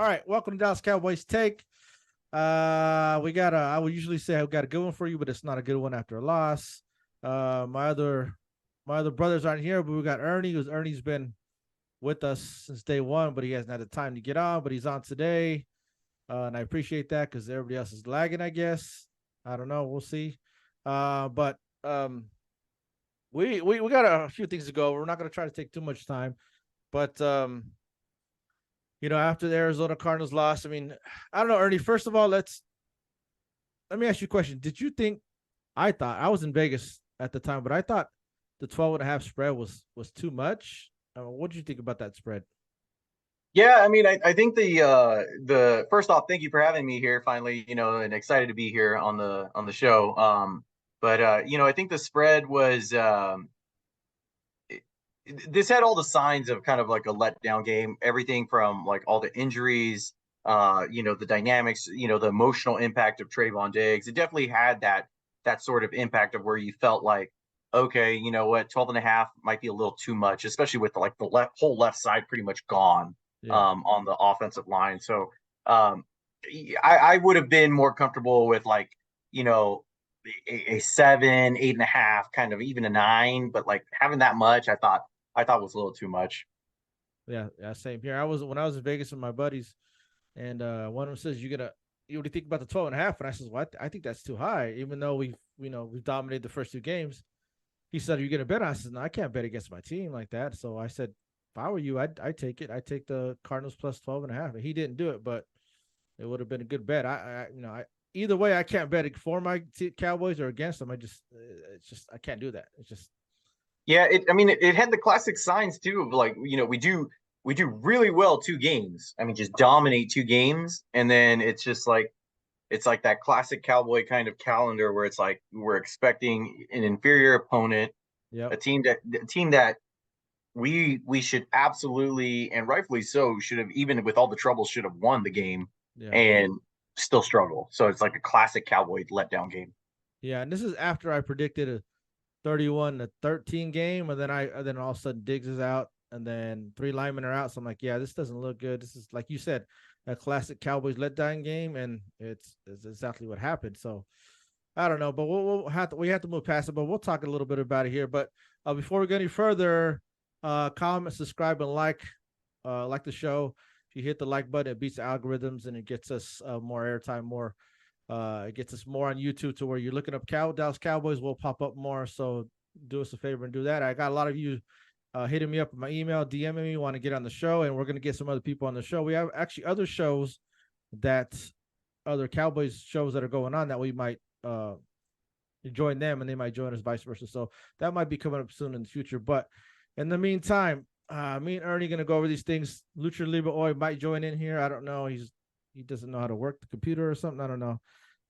right, welcome to Dallas Cowboys Take. We got I would usually say I've got a good one for you, but it's not a good one after a loss. My other brothers aren't here, but we got Ernie, who's Ernie's been with us since day one, but he hasn't had the time to get on, but he's on today. And I appreciate that because everybody else is lagging, I guess. I don't know. We'll see. But we got a few things to go. We're not going to try to take too much time, but after the Arizona Cardinals loss, I mean, I don't know, Ernie. First of all, let me ask you a question. Did you think? I thought I was in Vegas at the time, but I thought the 12.5 spread was too much. What did you think about that spread? Yeah, I mean, I think the first off, thank you for having me here finally, and excited to be here on the show. But I think the spread was this had all the signs of kind of like a letdown game, everything from like all the injuries, the dynamics, the emotional impact of Trayvon Diggs. It definitely had that sort of impact of where you felt like, okay, you know what, 12 and a half might be a little too much, especially with like the whole left side pretty much gone Yeah, on the offensive line. So um, I would have been more comfortable with like, you know, a 7, 8.5, kind of even a 9, but like having that much, I thought was a little too much. yeah, same here. When I was in Vegas with my buddies, and one of them says, what do you think about the 12.5?" And I says, "Well, I think that's too high, even though we've dominated the first two games." He said, "Are you gonna bet on?" I said, "No, I can't bet against my team like that." So I said, "If I were you, I'd take it. I'd take the Cardinals plus 12.5." And he didn't do it, but it would have been a good bet. Either way, I can't bet for my Cowboys or against them. It's just I can't do that. It's just Yeah, I mean, it had the classic signs too of like, we do really well 2 games. I mean, just dominate 2 games, and then it's like that classic cowboy kind of calendar where it's like we're expecting an inferior opponent, yep, a team that we should absolutely and rightfully so should have, even with all the trouble, should have won the game yeah, and still struggle. So it's like a classic cowboy letdown game. yeah. And this is after I predicted a 31-13 game, and then all of a sudden Diggs is out, and then three linemen are out. So I'm like, yeah, this doesn't look good. This is like you said, a classic Cowboys letdown game, and it's exactly what happened. So I don't know, but we have to move past it. But we'll talk a little bit about it here. But before we go any further, comment, subscribe, and like the show. If you hit the like button, it beats the algorithms and it gets us more airtime, more it gets us more on YouTube to where you're looking up Dallas Cowboys will pop up more. So do us a favor and do that. I got a lot of you hitting me up with my email, DMing me, want to get on the show, and we're going to get some other people on the show. We have actually other Cowboys shows that are going on that we might join them, and they might join us, vice versa. So that might be coming up soon in the future. But in the meantime, me and Ernie going to go over these things. Lucha Libre Oy might join in here. I don't know. He doesn't know how to work the computer or something. I don't know.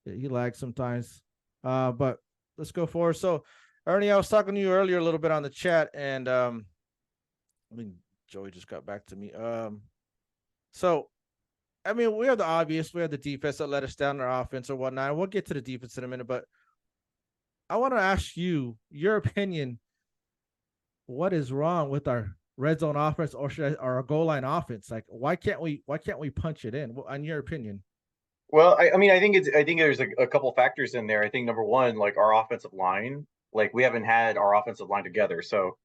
He lags sometimes. But let's go forward. So, Ernie, I was talking to you earlier a little bit on the chat, and I mean, Joey just got back to me. So I mean, we have the obvious. We have the defense that let us down in our offense or whatnot. We'll get to the defense in a minute, but I want to ask you your opinion. What is wrong with our red zone offense or our goal line offense? Like, why can't we punch it in? In your opinion? Well, I mean, I think there's a couple factors in there. I think number one, like our offensive line, like we haven't had our offensive line together, so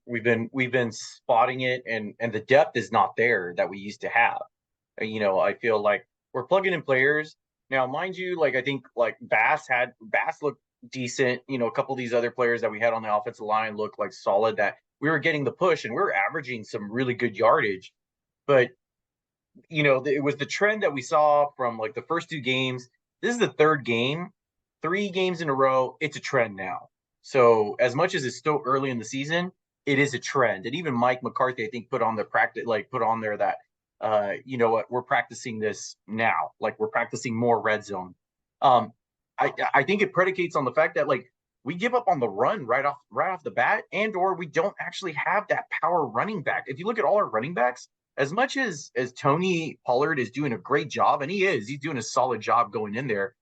we've been spotting it, and the depth is not there that we used to have. I feel like we're plugging in players now, mind you. Like I think like Bass looked decent. A couple of these other players that we had on the offensive line looked like solid. That we were getting the push and we were averaging some really good yardage, but it was the trend that we saw from like the first 2 games. This is the third game, 3 games in a row. It's a trend now. So as much as it's still early in the season, it is a trend. And even Mike McCarthy, I think, put on there that, you know what, we're practicing this now. Like we're practicing more red zone. Um, I think it predicates on the fact that like we give up on the run right off the bat, and or we don't actually have that power running back. If you look at all our running backs, as much as Tony Pollard is doing a great job, and he's doing a solid job going in there.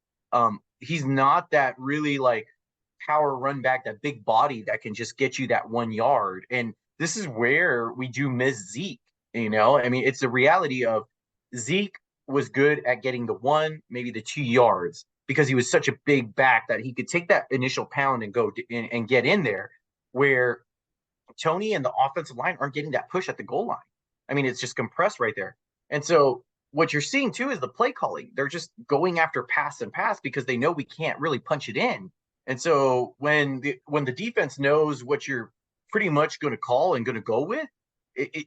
He's not that really like power run back, that big body that can just get you that 1 yard. And this is where we do miss Zeke. I mean, it's the reality of Zeke was good at getting the 1, maybe the 2 yards because he was such a big back that he could take that initial pound and go and get in there. Where Tony and the offensive line aren't getting that push at the goal line. I mean, it's just compressed right there. And so what you're seeing too is the play calling. They're just going after pass and pass because they know we can't really punch it in. And so when the defense knows what you're pretty much going to call and going to go with,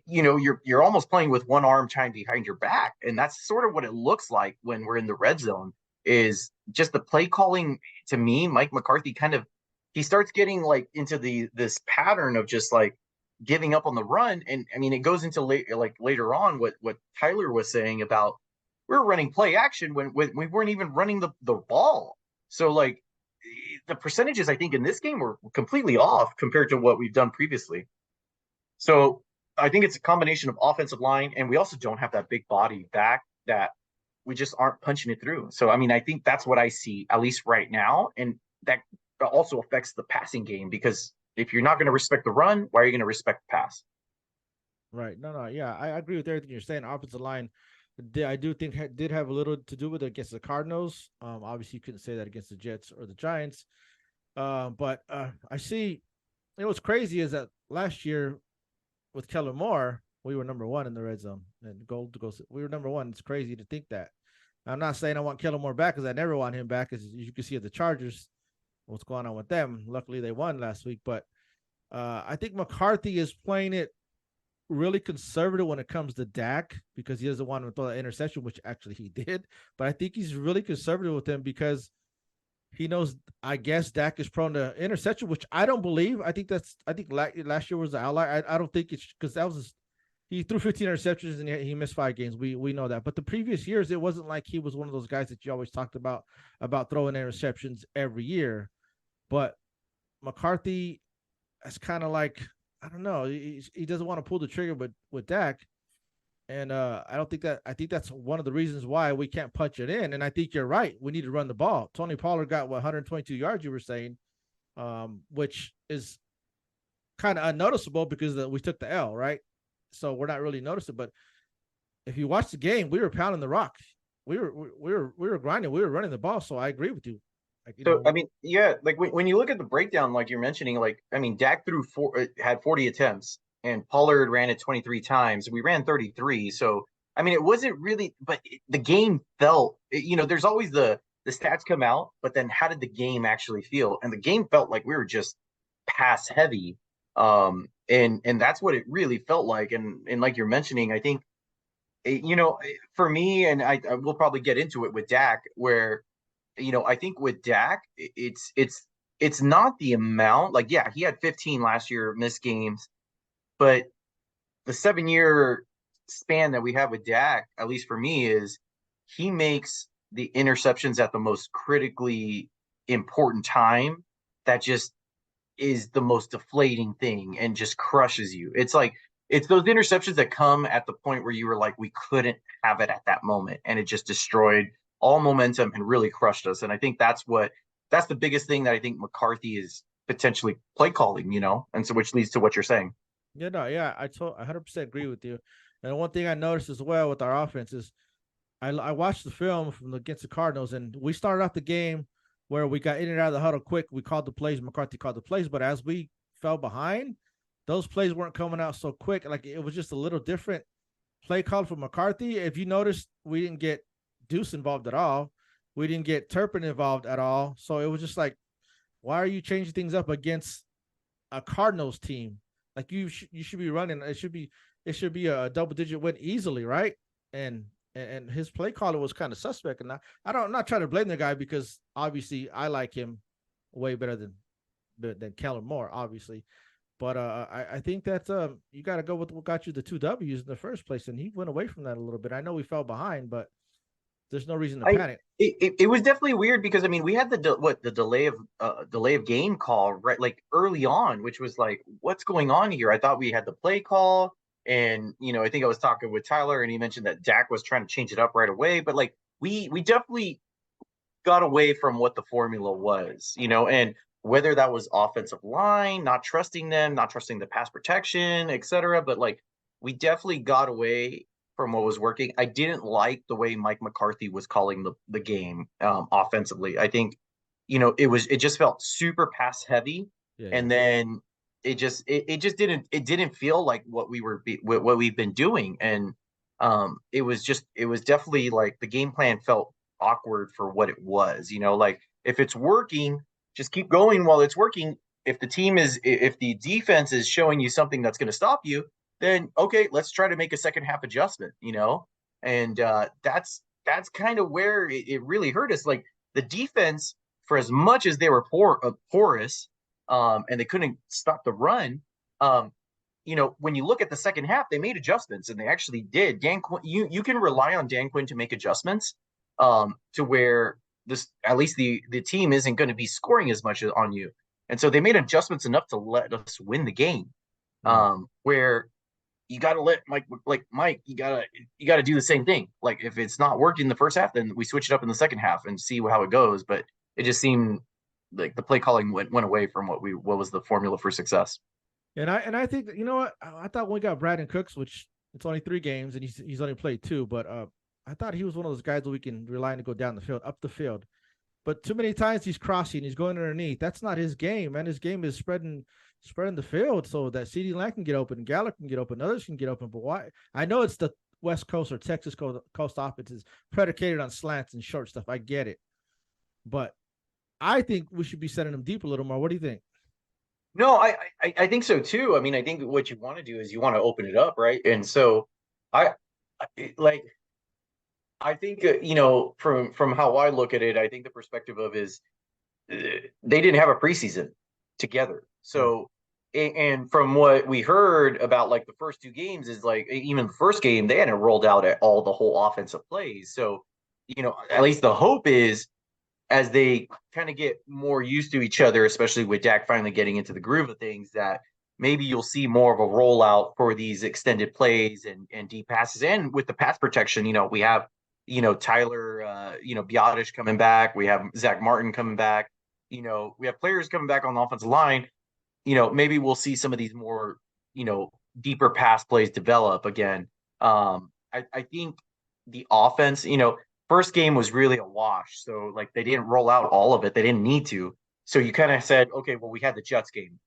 you're almost playing with one arm tied behind your back, and that's sort of what it looks like when we're in the red zone. Is just the play calling to me. Mike McCarthy kind of he starts getting like into this pattern of just like giving up on the run, and I mean it goes into later on what Tyler was saying about we're running play action when we weren't even running the ball. So like the percentages I think in this game were completely off compared to what we've done previously. So I think it's a combination of offensive line, and we also don't have that big body back that we just aren't punching it through. So I mean, I think that's what I see at least right now, and that also affects the passing game because if you're not going to respect the run, why are you going to respect the pass? Right. No. Yeah, I agree with everything you're saying. Offensive line, I do think did have a little to do with it against the Cardinals. Obviously, you couldn't say that against the Jets or the Giants. But I see. You know what's crazy is that last year with Kellen Moore, we were number 1 in the red zone and we were number 1. It's crazy to think that. I'm not saying I want Kellen Moore back because I never want him back. As you can see at the Chargers, what's going on with them. Luckily, they won last week, but I think McCarthy is playing it really conservative when it comes to Dak because he doesn't want him to throw that interception, which actually he did. But I think he's really conservative with him because he knows, I guess, Dak is prone to interception, which I don't believe. I think last year was the outlier. I don't think it's because he threw 15 interceptions and he missed 5 games. We know that. But the previous years, it wasn't like he was one of those guys that you always talked about throwing interceptions every year. But McCarthy is kind of like, I don't know. He doesn't want to pull the trigger with Dak. And I think that's one of the reasons why we can't punch it in. And I think you're right. We need to run the ball. Tony Pollard got 122 yards, you were saying, which is kind of unnoticeable because we took the L, right? So we're not really noticing. But if you watch the game, we were pounding the rock. We were grinding. We were running the ball. So I agree with you. Like, So I mean, yeah, like when you look at the breakdown, like you're mentioning, like I mean, Dak had 40 attempts, and Pollard ran it 23 times. We ran 33. So I mean, it wasn't really, but the game felt, there's always the stats come out, but then how did the game actually feel? And the game felt like we were just pass heavy, and that's what it really felt like. And like you're mentioning, I think, for me, and I will probably get into it with Dak, where I think with Dak, it's not the amount. Like, yeah, he had 15 last year, missed games, but the 7-year span that we have with Dak, at least for me, is he makes the interceptions at the most critically important time. That just is the most deflating thing and just crushes you. It's like it's those interceptions that come at the point where you were like, we couldn't have it at that moment, and it just destroyed all momentum and really crushed us. And I think that's the biggest thing that I think McCarthy is potentially play calling, and so which leads to what you're saying. Yeah, no, yeah, I 100% agree with you. And one thing I noticed as well with our offense is I watched the film from against the Cardinals, and we started off the game where we got in and out of the huddle quick. We called the plays. McCarthy called the plays, but as we fell behind, those plays weren't coming out so quick. Like it was just a little different play call for McCarthy. If you noticed, we didn't get Deuce involved at all. We didn't get Turpin involved at all. So it was just like, why are you changing things up against a Cardinals team? Like you should be running. It should be a double-digit win easily, right? And his play caller was kind of suspect. And I'm not trying to blame the guy because obviously I like him way better than Kellen Moore, obviously. But I think that you got to go with what got you the 2 W's in the first place, and he went away from that a little bit. I know we fell behind, but there's no reason to panic. It was definitely weird because I mean we had the delay of game call right like early on, which was like what's going on here? I thought we had the play call, and I think I was talking with Tyler and he mentioned that Dak was trying to change it up right away, but like we definitely got away from what the formula was, and whether that was offensive line, not trusting them, not trusting the pass protection, etc. But like we definitely got away from what was working. I didn't like the way Mike McCarthy was calling the game offensively. I think, it just felt super pass heavy, Yeah, yeah. and then it just didn't feel like what we've been doing, and it was definitely like the game plan felt awkward for what it was. Like if it's working, just keep going while it's working. If the defense is showing you something that's going to stop you, then okay, let's try to make a second half adjustment. And that's kind of where it really hurt us. Like the defense, for as much as they were porous, and they couldn't stop the run. When you look at the second half, they made adjustments, and they actually did. Dan Quinn, you can rely on Dan Quinn to make adjustments, to where this at least the team isn't going to be scoring as much on you, and so they made adjustments enough to let us win the game. Right. Where you got to let Mike, you got to do the same thing. Like if it's not working the first half, then we switch it up in the second half and see how it goes. But it just seemed like the play calling went away from what was the formula for success. And I think you know what I thought when we got Brandon Cooks, which it's only 3 games and he's only played 2, but I thought he was one of those guys that we can rely on to go down the field, up the field. But too many times he's crossing, he's going underneath. That's not his game, man. His game is spreading the field so that CeeDee Lamb can get open, Gallup can get open, others can get open. But why? I know it's the West Coast or Texas Coast offense is predicated on slants and short stuff. I get it, but I think we should be setting them deep a little more. What do you think? No, I think so too. I mean, I think what you want to do is you want to open it up, right? And so I like I think from how I look at it, I think the perspective of is they didn't have a preseason together. Right. So and from what we heard about like the first 2 games is like even the first game they hadn't rolled out at all the whole offensive plays. So at least the hope is as they kind of get more used to each other, especially with Dak finally getting into the groove of things, that maybe you'll see more of a rollout for these extended plays and deep passes. And with the pass protection, we have, Tyler, Biotish coming back. We have Zach Martin coming back. We have players coming back on the offensive line. Maybe we'll see some of these more, deeper pass plays develop again. I think the offense, first game was really a wash. So like they didn't roll out all of it. They didn't need to. So you kind of said, okay, well, we had the Jets game.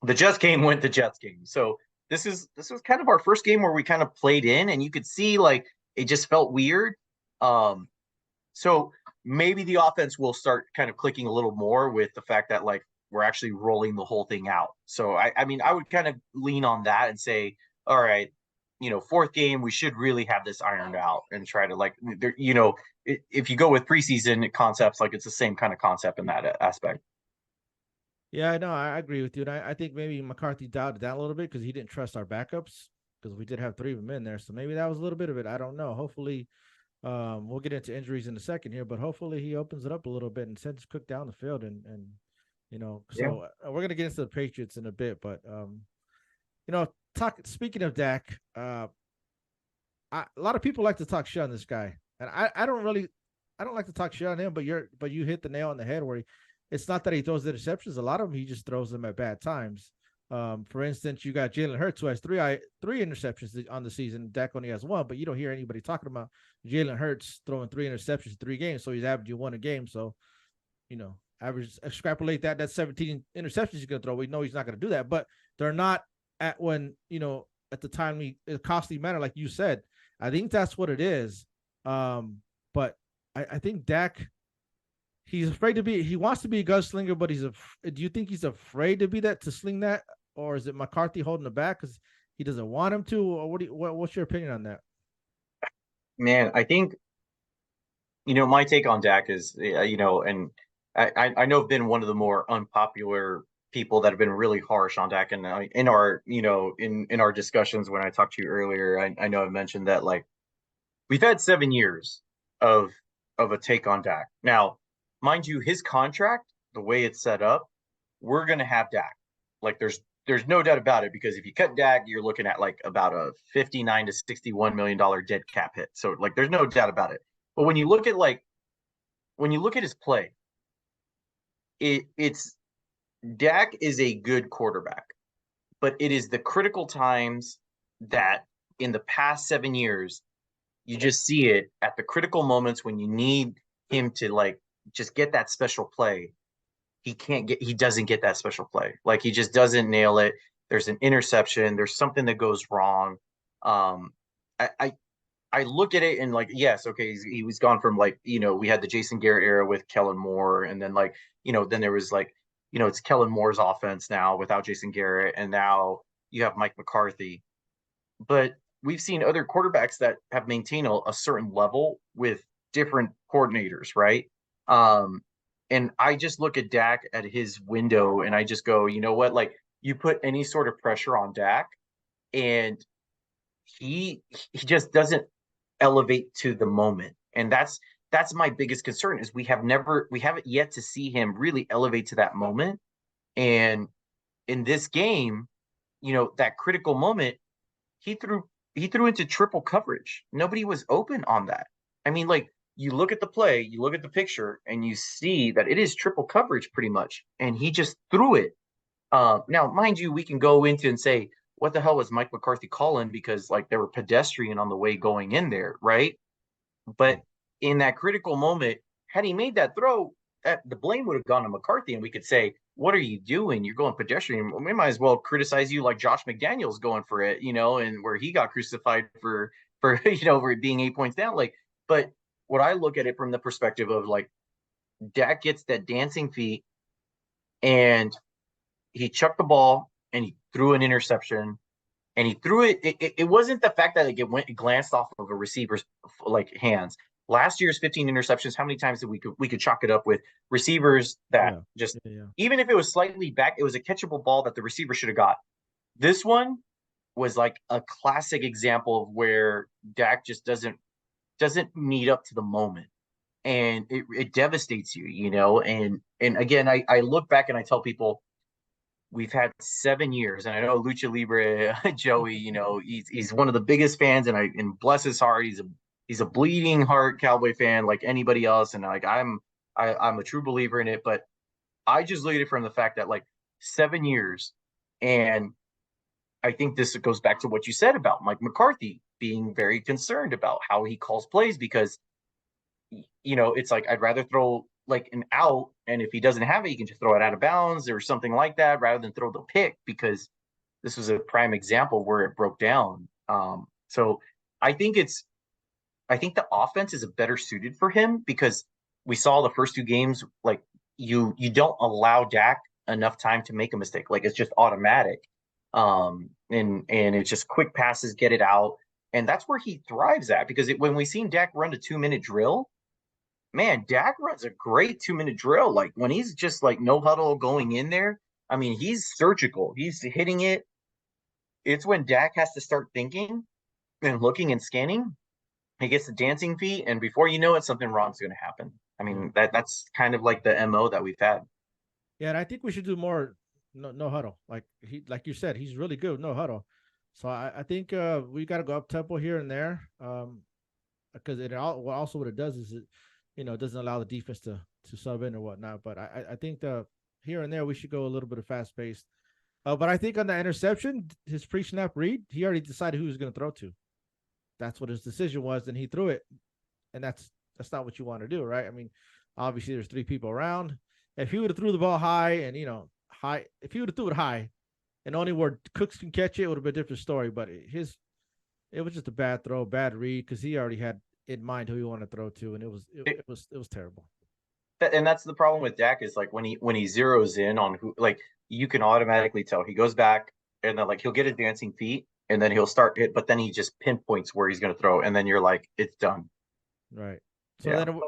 The Jets game went the Jets game. So this was kind of our first game where we kind of played in, and you could see like it just felt weird. So maybe the offense will start kind of clicking a little more with the fact that like we're actually rolling the whole thing out. So I mean I would kind of lean on that and say, all right, fourth game we should really have this ironed out and try to like if you go with preseason concepts, like it's the same kind of concept in that aspect. Yeah, no, I agree with you. And I think maybe McCarthy doubted that a little bit because he didn't trust our backups because we did have 3 of them in there. So maybe that was a little bit of it. I don't know. Hopefully, we'll get into injuries in a second here, but hopefully he opens it up a little bit and sends Cook down the field and Yeah. so we're gonna get into the Patriots in a bit, but speaking of Dak, a lot of people like to talk shit on this guy, and I don't really, I don't like to talk shit on him, but you hit the nail on the head where it's not that he throws the interceptions. A lot of them he just throws them at bad times. For instance, you got Jalen Hurts who has three interceptions on the season. Dak only has 1, but you don't hear anybody talking about Jalen Hurts throwing 3 interceptions in 3 games, so he's averaging 1 a game. So average extrapolate that's 17 interceptions he's going to throw. We know he's not going to do that, but they're not at at the timely, costly manner, like you said. I think that's what it is. But I think Dak, he's afraid to be. He wants to be a gunslinger, but do you think he's afraid to be that, to sling that, or is it McCarthy holding the back because he doesn't want him to? Or what's your opinion on that? Man, I think my take on Dak is and I know I've been one of the more unpopular people that have been really harsh on Dak, and in our in our discussions when I talked to you earlier, I know I've mentioned that like we've had 7 years of a take on Dak. Now, mind you, his contract, the way it's set up, we're gonna have Dak. Like there's no doubt about it, because if you cut Dak, you're looking at like about a 59 to 61 million dollar dead cap hit. So like there's no doubt about it. But when you look at his play, it's Dak is a good quarterback, but it is the critical times that in the past 7 years, you just see it at the critical moments when you need him to like just get that special play. He doesn't get that special play. Like he just doesn't nail it. There's an interception. There's something that goes wrong. Um, I look at it and like, yes, okay, he was gone from like, we had the Jason Garrett era with Kellen Moore, and then like, then there was like, it's Kellen Moore's offense now without Jason Garrett, and now you have Mike McCarthy. But we've seen other quarterbacks that have maintained a certain level with different coordinators, right? And I just look at Dak at his window and I just go, you know what? Like you put any sort of pressure on Dak, and he just doesn't elevate to the moment. And that's my biggest concern is we haven't yet to see him really elevate to that moment. And in this game, that critical moment, he threw into triple coverage. Nobody was open on that. I mean, like you look at the play, you look at the picture, and you see that it is triple coverage pretty much, and he just threw it. Now, mind you, we can go into and say, what the hell was Mike McCarthy calling? Because like they were pedestrian on the way going in there, right? But in that critical moment, had he made that throw, the blame would have gone to McCarthy, and we could say, what are you doing? You're going pedestrian. We might as well criticize you like Josh McDaniels going for it, and where he got crucified for for it being 8 points down. Like, but what I look at it from the perspective of like Dak gets that dancing feet, and he chucked the ball and he threw an interception, and he threw it. It wasn't the fact that it glanced off of a receiver's like hands. Last year's 15 interceptions, how many times did we could chalk it up with receivers that even if it was slightly back, it was a catchable ball that the receiver should have got. This one was like a classic example of where Dak just doesn't meet up to the moment, and it devastates you, And again, I look back and I tell people we've had 7 years, and I know Lucha Libre Joey, he's one of the biggest fans, and bless his heart, he's a bleeding heart Cowboy fan like anybody else, and like I'm a true believer in it. But I just look at it from the fact that like 7 years, and I think this goes back to what you said about Mike McCarthy being very concerned about how he calls plays, because it's like I'd rather throw like an out, and if he doesn't have it, he can just throw it out of bounds or something like that rather than throw the pick, because this was a prime example where it broke down. So I think the offense is a better suited for him, because we saw the first two games, like you don't allow Dak enough time to make a mistake. Like it's just automatic. And it's just quick passes, get it out. And that's where he thrives at, because when we seen Dak run a 2-minute drill, man, Dak runs a great 2-minute drill. Like when he's just like no huddle going in there, I mean, he's surgical. He's hitting it. It's when Dak has to start thinking and looking and scanning. He gets the dancing feet, and before you know it, something wrong's going to happen. I mean, that's kind of like the MO that we've had. Yeah, and I think we should do more no huddle. Like you said, he's really good with no huddle. So I think we got to go up tempo here and there, because also what it does is it doesn't allow the defense to sub in or whatnot. But I think the here and there we should go a little bit of fast paced. But I think on the interception, his pre-snap read, he already decided who he was going to throw to. That's what his decision was, and he threw it. And that's not what you want to do, right? I mean, obviously there's three people around. If he would have threw the ball high and if he would have threw it high and only where Cooks can catch it, it would have been a different story. But it was just a bad throw, bad read, because he already had in mind who he wanted to throw to, and it was terrible. And that's the problem with Dak, is like when he zeroes in on who, like you can automatically tell. He goes back, and then like he'll get his dancing feet, and then he'll start it, but then he just pinpoints where he's going to throw, and then you're like, it's done. Right. So then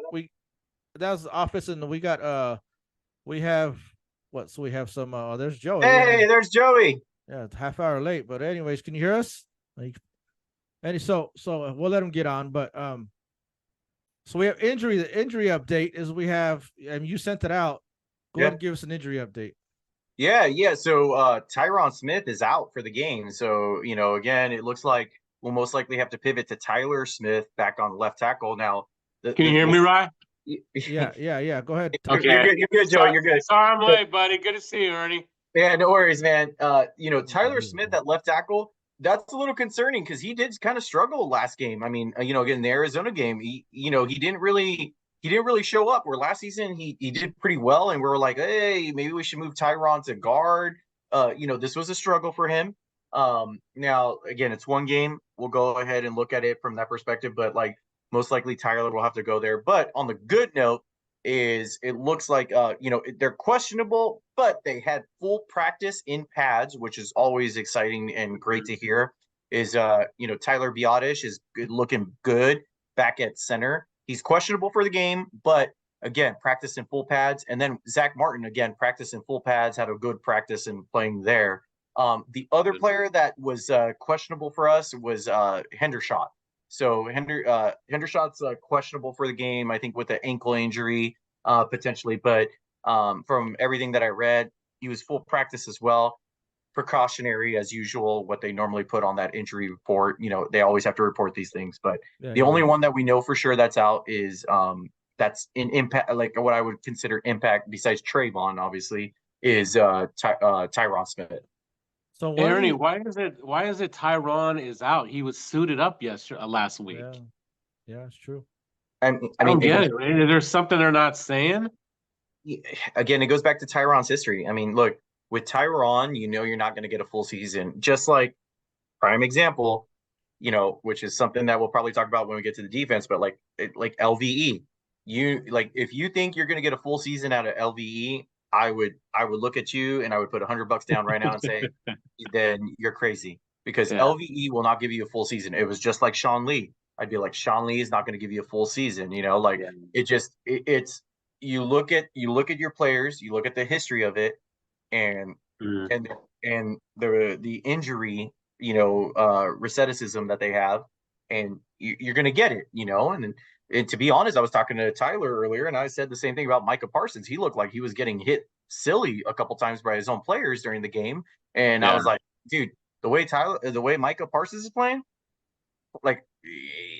that was the office, and we got we have what? So we have some. There's Joey. Hey, there's Joey. Yeah, it's half hour late, but anyways, can you hear us? So we'll let him get on, but so we have the injury update is we have, and you sent it out. Go ahead and give us an injury update. Yeah. So Tyron Smith is out for the game. So, again, it looks like we'll most likely have to pivot to Tyler Smith back on left tackle. Now, can you hear me, Ryan? Yeah. Go ahead. Okay. You're good, Joe. You're good. Sorry I'm late, buddy. Good to see you, Ernie. Yeah, no worries, man. Tyler Smith at left tackle, that's a little concerning because he did kind of struggle last game. I mean, again, the Arizona game, he didn't really show up. Where last season he did pretty well, and we were like, hey, maybe we should move Tyron to guard. This was a struggle for him. Now again, it's one game. We'll go ahead and look at it from that perspective, but like most likely Tyler will have to go there. But on the good note, is it looks like they're questionable, but they had full practice in pads, which is always exciting and great to hear. Is Tyler Biotish is looking good back at center. He's questionable for the game, but again, practice in full pads. And then Zach Martin again practice in full pads, had a good practice in playing there. The other player that was questionable for us was Hendershot. So Hendershot's questionable for the game, I think, with an ankle injury potentially. But from everything that I read, he was full practice as well. Precautionary as usual, what they normally put on that injury report. They always have to report these things. But the only one that we know for sure that's out is that's in impact, like what I would consider impact besides Trayvon, obviously, is Tyron Smith. So Ernie, why is it Tyron is out? He was suited up last week. Yeah, it's true. I don't get it. Is there something they're not saying? Again, it goes back to Tyron's history. I mean, look, with Tyron, you're not going to get a full season. Just like prime example, which is something that we'll probably talk about when we get to the defense. But like LVE, if you think you're going to get a full season out of LVE, I would look at you and I would put $100 down right now and say, then you're crazy, because LVE will not give you a full season. It was just like Sean Lee. I'd be like, Sean Lee is not going to give you a full season. It's you look at your players, you look at the history of it, and the injury, recidivism that they have, and you're going to get it, and to be honest, I was talking to Tyler earlier, and I said the same thing about Micah Parsons. He looked like he was getting hit silly a couple times by his own players during the game, and I was like, dude, the way Micah Parsons is playing, like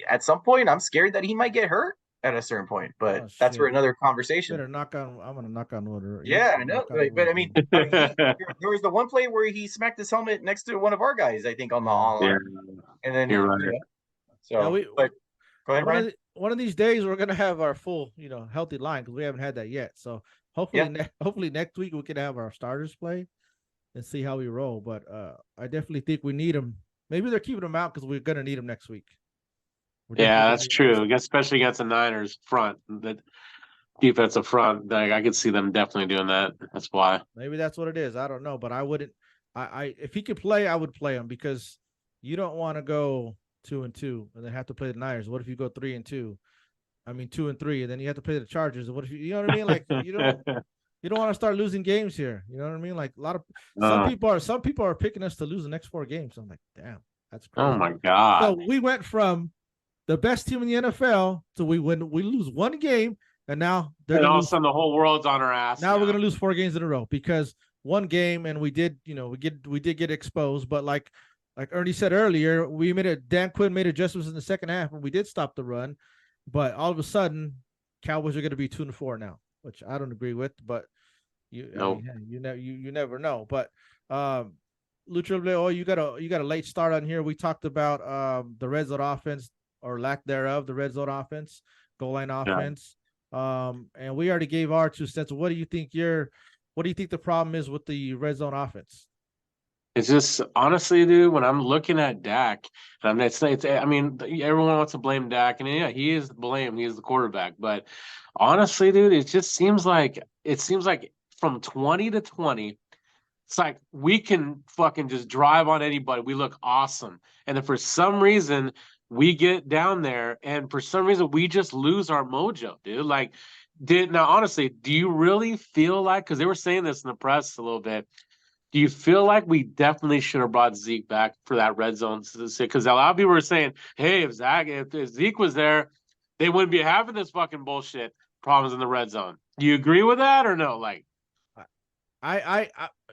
at some point, I'm scared that he might get hurt at a certain point. But that's for another conversation. I'm gonna knock on wood. Yeah, I know, but I mean, there was the one play where he smacked his helmet next to one of our guys, I think, on the online, and then you're right. So, but go ahead, Ryan. One of these days we're gonna have our full, healthy line, because we haven't had that yet. So hopefully next week we can have our starters play and see how we roll. But I definitely think we need them. Maybe they're keeping them out because we're gonna need them next week. Yeah, that's true. Especially against the Niners front, the defensive front. Like, I could see them definitely doing that. That's why. Maybe that's what it is. I don't know, but I wouldn't. I if he could play, I would play him, because you don't want to go 2-2 and then have to play the Niners. What if you go 3-2? I mean 2-3, and then you have to play the Chargers. What if you know what I mean? Like you don't want to start losing games here. You know what I mean? Like a lot of some people are picking us to lose the next 4 games. I'm like, damn, that's crazy. Oh my god. So we went from the best team in the NFL to we lose 1 game, and now all of a sudden the whole world's on our ass. Now we're gonna lose 4 games in a row because 1 game, and we did get exposed, but like Ernie said earlier, Dan Quinn made adjustments in the second half, and we did stop the run. But all of a sudden, Cowboys are going to be 2-4 now, which I don't agree with. But you never know. But Lucha, you got a late start on here. We talked about the red zone offense, or lack thereof, the red zone offense, goal line offense. And we already gave our 2 cents. What do you think the problem is with the red zone offense? It's just, honestly, dude, when I'm looking at Dak, I mean, everyone wants to blame Dak, and yeah, he is blamed. He is the quarterback. But honestly, dude, it just seems like from 20 to 20, it's like we can fucking just drive on anybody. We look awesome. And then for some reason, we get down there, and for some reason, we just lose our mojo, dude. Like, now, honestly, do you really feel like, because they were saying this in the press a little bit, do you feel like we definitely should have brought Zeke back for that red zone? Because a lot of people were saying, hey, if Zeke was there, they wouldn't be having this fucking bullshit problems in the red zone. Do you agree with that or no? Like, I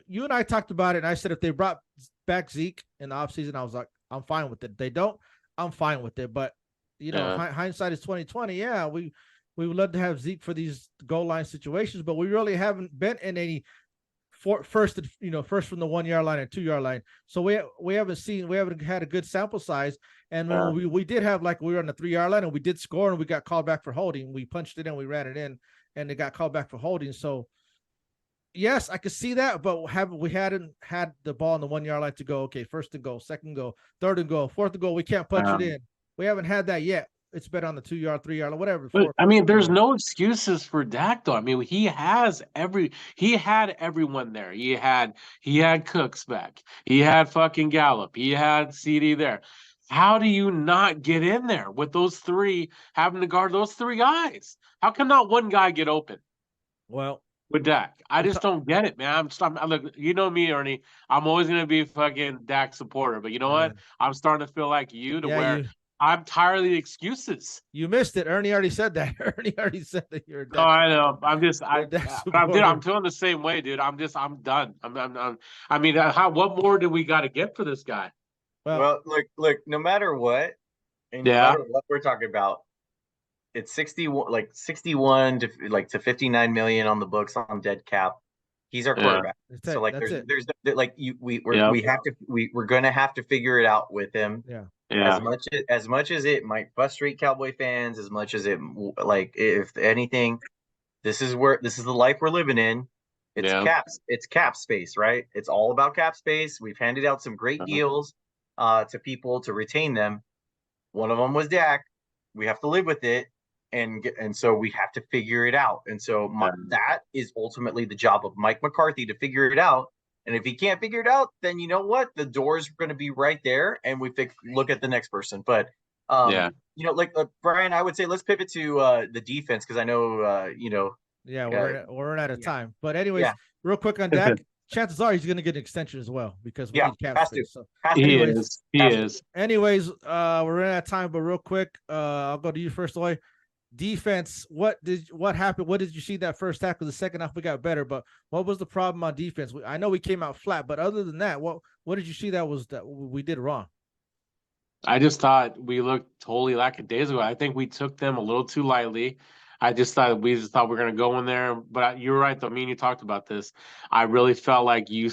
you and I talked about it, and I said if they brought back Zeke in the offseason, I was like, I'm fine with it. They don't, I'm fine with it. But hindsight is 2020. Yeah, we would love to have Zeke for these goal line situations, but we really haven't been in any first from the 1 yard line and 2 yard line. So we haven't had a good sample size. And when we did have, like, we were on the 3 yard line and we did score and we got called back for holding. We punched it in, we ran it in, and it got called back for holding. So yes, I could see that, but we hadn't had the ball on the 1 yard line to go, okay, first and goal, second goal, third and goal, fourth and goal. We can't punch it in. We haven't had that yet. It's been on the 2 yard, 3 yard, whatever. But I mean, there's no excuses for Dak, though. I mean, he had everyone there. He had Cooks back. He had fucking Gallup. He had CD there. How do you not get in there with those three, having to guard those three guys? How can not one guy get open? Well, with Dak, I just don't get it, man. Look, you know me, Ernie. I'm always gonna be a fucking Dak supporter, but you know what? I'm starting to feel like you, I'm tired of the excuses. You missed it. Ernie already said that. Ernie already said that you're a Dak. Oh, I know. I'm feeling the same way, dude. I'm done. I mean, what more do we got to get for this guy? Well, look, no matter what, and no matter what we're talking about, it's 61 to 59 million on the books on dead cap. He's our quarterback. So like there's like we're gonna have to figure it out with him. Yeah. As much as it might frustrate Cowboy fans, as much as it, like, if anything, this is the life we're living in. It's cap space, right? It's all about cap space. We've handed out some great deals to people to retain them. One of them was Dak. We have to live with it, and so we have to figure it out. And so that is ultimately the job of Mike McCarthy, to figure it out. And if he can't figure it out, then you know what? The door's going to be right there, and we look at the next person. But like Brian, I would say let's pivot to the defense, because I know we're out of time. But anyways, real quick on Dak, chances are he's going to get an extension as well, because we need cap space. So he is. Anyways, we're out of time, but real quick, I'll go to you first, Loy. Defense, what happened? What did you see that first half? Because the second half we got better, but what was the problem on defense? I know we came out flat, but other than that, what did you see that we did wrong? I just thought we looked totally lackadaisical. I think we took them a little too lightly. We thought we were going to go in there, but you're right though. Me and you talked about this. I really felt like me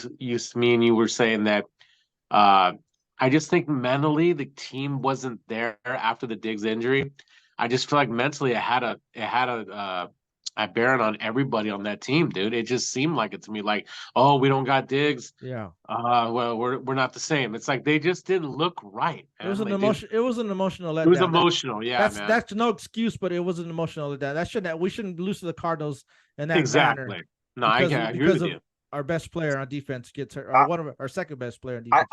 and you were saying that. I just think mentally the team wasn't there after the Diggs injury. I just feel like mentally it had a bearing on everybody on that team, dude. It just seemed like it to me, like, oh, we don't got Diggs. Yeah. Well, we're not the same. It's like they just didn't look right. Man. It was an emotional letdown. It was emotional, yeah. That's no excuse, but it was an emotional letdown. We shouldn't lose to the Cardinals in that exactly. manner. No, I agree with you. Our best player on defense gets hurt, or one of our second best player on defense.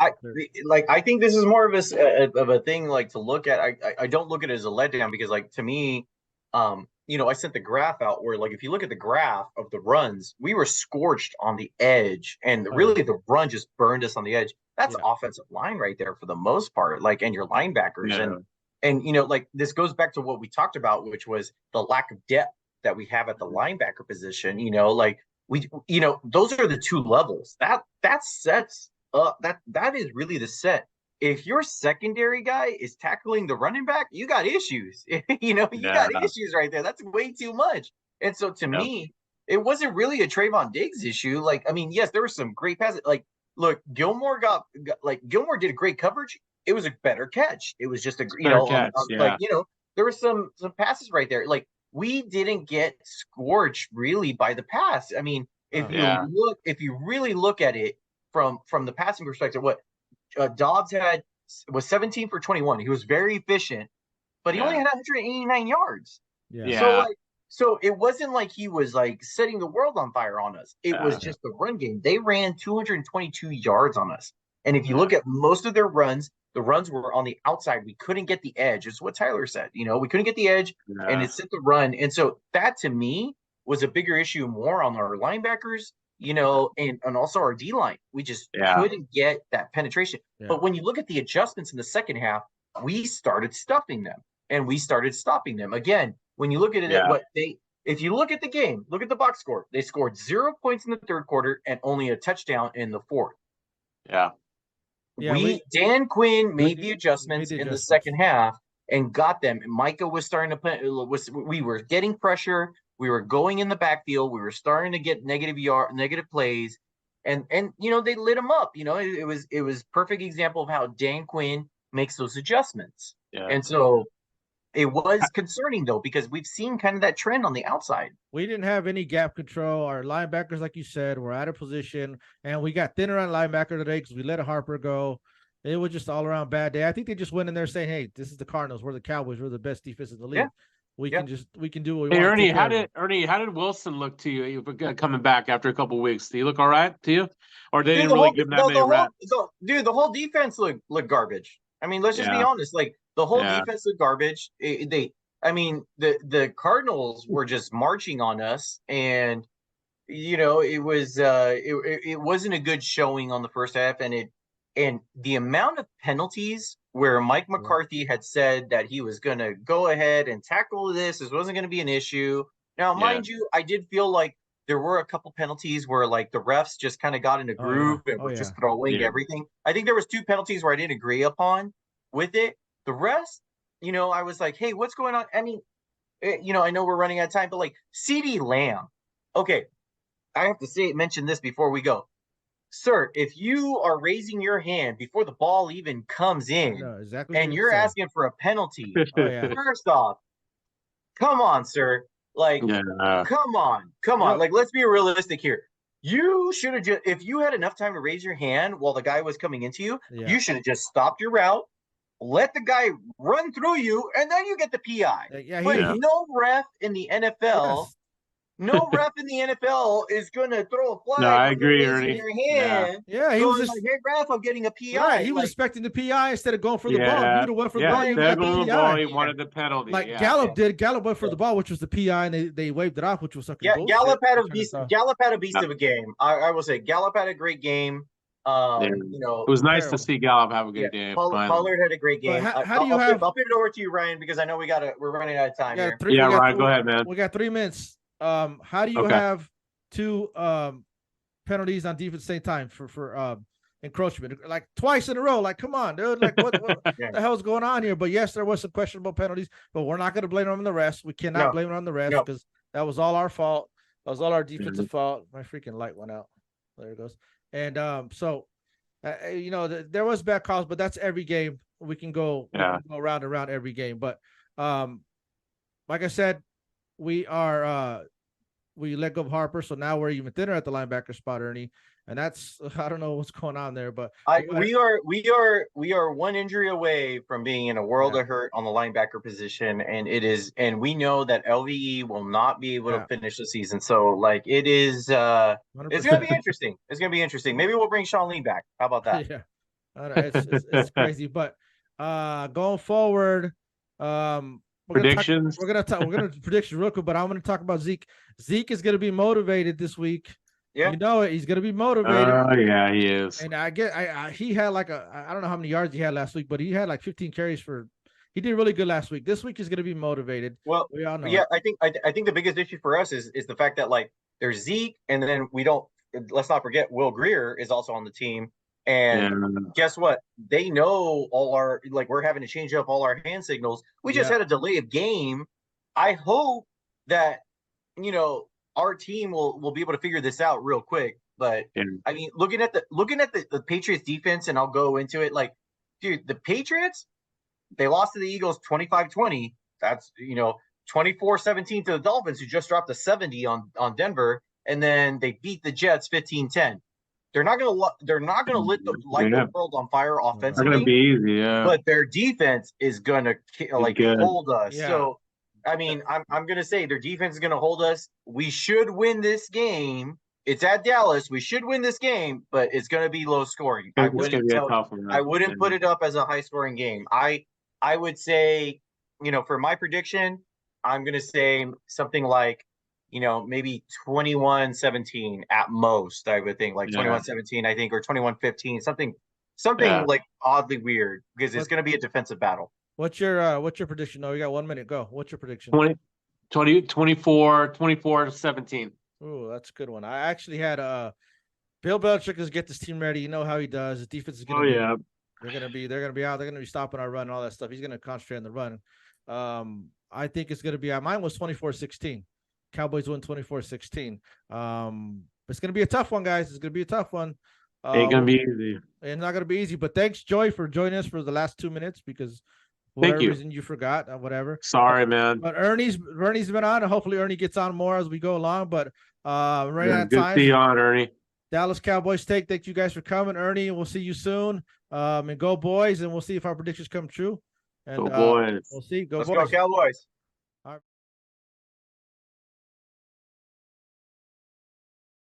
I think this is more of a thing, like, to look at. I don't look at it as a letdown, because, like, to me, I sent the graph out where, like, if you look at the graph of the runs, we were scorched on the edge, and really the run just burned us on the edge. That's offensive line right there for the most part, like, and your linebackers, and like, this goes back to what we talked about, which was the lack of depth that we have at the linebacker position. Like, those are the two levels that sets up. That is really the set. If your secondary guy is tackling the running back, you got issues. You got issues right there. That's way too much. And so to me, it wasn't really a Trayvon Diggs issue. Like, I mean, yes, there were some great passes. Like, look, Gilmore Gilmore did a great coverage. It was a better catch. It was just a there were some passes right there. Like, we didn't get scorched really by the pass. I mean, if you really look at it from the passing perspective, what Dobbs was 17 for 21. He was very efficient, but he only had 189 yards. Yeah. So it wasn't like he was, like, setting the world on fire on us. It was just the run game. They ran 222 yards on us. And if you look at most of their runs, the runs were on the outside. We couldn't get the edge. It's what Tyler said. We couldn't get the edge, and it set the run. And so that, to me, was a bigger issue, more on our linebackers, and also our D-line. We just couldn't get that penetration. Yeah. But when you look at the adjustments in the second half, we started stuffing them, and we started stopping them. Again, when you look at it, if you look at the game, look at the box score. They scored 0 points in the third quarter and only a touchdown in the fourth. Yeah. Dan Quinn made the adjustments in the second half and got them. And Micah was starting to play. We were getting pressure. We were going in the backfield. We were starting to get negative plays. and they lit him up. It was perfect example of how Dan Quinn makes those adjustments. Yeah. And so it was concerning though, because we've seen kind of that trend on the outside. We didn't have any gap control. Our linebackers, like you said, were out of position, and we got thinner on linebacker today because we let Harper go. It was just all around bad day. I think they just went in there saying, "Hey, this is the Cardinals. We're the Cowboys. We're the best defense in the league. Yeah. We Yeah. can do what we Hey, want." Ernie, how did Wilson look to you coming back after a couple of weeks? Did he look all right to you, or they didn't really give him that many reps? The whole defense looked garbage. I mean, let's just be honest. Like the whole defense looked garbage. The Cardinals were just marching on us, and it was it wasn't a good showing on the first half, and the amount of penalties where Mike McCarthy had said that he was going to go ahead and tackle this wasn't going to be an issue. Now, mind you, I did feel like there were a couple penalties where like the refs just kind of got in a groove and were just throwing everything. I think there was 2 penalties where I didn't agree upon with it. The rest, I was like, hey, what's going on? I mean, I know we're running out of time, but like CeeDee Lamb. Okay, I have to mention this before we go. Sir, if you are raising your hand before the ball even comes in and you're asking for a penalty, first off, come on, sir. Like, come on. Like, let's be realistic here. You should have just, if you had enough time to raise your hand while the guy was coming into you, you should have just stopped your route, let the guy run through you, and then you get the PI. But no ref in the NFL. No ref in the NFL is going to throw a flag. No, I agree, Ernie. Your hand. He was just like, hey, ref, I'm getting a PI. Right, he was expecting the PI instead of going for the ball. He would have went for the ball. Instead of going for the ball, he wanted the penalty. Like Gallup did. Gallup went for the ball, which was the PI, and they waved it off, which was something. Gallup had a beast. Gallup had a beast of a game. I will say Gallup had a great game. It was nice to see Gallup have a good game. Pollard had a great game. How do you have? I'll put it over to you, Ryan, because I know we're running out of time here. Ryan, go ahead, man. We got 3 minutes. How do you have 2 penalties on defense at the same time for encroachment, like twice in a row? Like, come on, dude. Like, what the hell's going on here? But yes, there was some questionable penalties, but we're not going to blame them on the refs. We cannot blame it on the refs because that was all our fault. That was all our defensive fault. My freaking light went out. There it goes. And there was bad calls, but that's every game. We can go round and round every game. But like I said, we let go of Harper, so now we're even thinner at the linebacker spot, Ernie. And that's, I don't know what's going on there, but we are one injury away from being in a world of hurt on the linebacker position, and we know that LVE will not be able to finish the season. So like it is, it's gonna be interesting. It's gonna be interesting. Maybe we'll bring Sean Lee back. How about that? Yeah, I don't know, it's crazy. But going forward, predictions. We're gonna prediction real quick, but I'm gonna talk about Zeke. Zeke is gonna be motivated this week. Yeah, you know it. He's gonna be motivated. Oh yeah, he is. And he had like I don't know how many yards he had last week, but he had like 15 carries for. He did really good last week. This week he's gonna be motivated. Well, we all know. Yeah, I think the biggest issue for us is the fact that like there's Zeke, and then let's not forget Will Greer is also on the team. And guess what? They know we're having to change up all our hand signals. We just had a delay of game. I hope that our team will be able to figure this out real quick. But I mean, looking at the Patriots defense, and I'll go into it. Like, dude, the Patriots, they lost to the Eagles 25-20. That's 24-17 to the Dolphins, who just dropped a 70 on Denver, and then they beat the Jets 15-10. They're not gonna lit the world on fire offensively. It's gonna be easy, but their defense is gonna hold us. Yeah. So, I mean, I'm gonna say their defense is gonna hold us. We should win this game. It's at Dallas. We should win this game, but it's gonna be low scoring. I wouldn't put it up as a high scoring game. I would say, for my prediction, I'm gonna say something like, maybe 21-17 at most, I would think, like 21-17, I think, or 21-15, something like oddly weird, because it's going to be a defensive battle. What's your prediction? No, you got 1 minute. Go. What's your prediction? 24-17. Ooh, that's a good one. I actually had Bill Belichick is get this team ready. You know how he does. His defense is going to be out. They're going to be out. They're going to be stopping our run and all that stuff. He's going to concentrate on the run. I think it's going to be mine was 24-16. Cowboys win 24-16. But it's gonna be a tough one, guys. It's gonna be a tough one. Ain't gonna be easy. It's not gonna be easy. But thanks, Joy, for joining us for the last 2 minutes because for Thank whatever you. reason you forgot or whatever. Sorry, man. But Ernie's been on, and hopefully Ernie gets on more as we go along. But right Yeah, out of good to time. see you on, Ernie. Dallas Cowboys take. Thank you guys for coming, Ernie. We'll see you soon. And go boys, and we'll see if our predictions come true. And Go boys. we'll see. Go Let's boys. go Cowboys.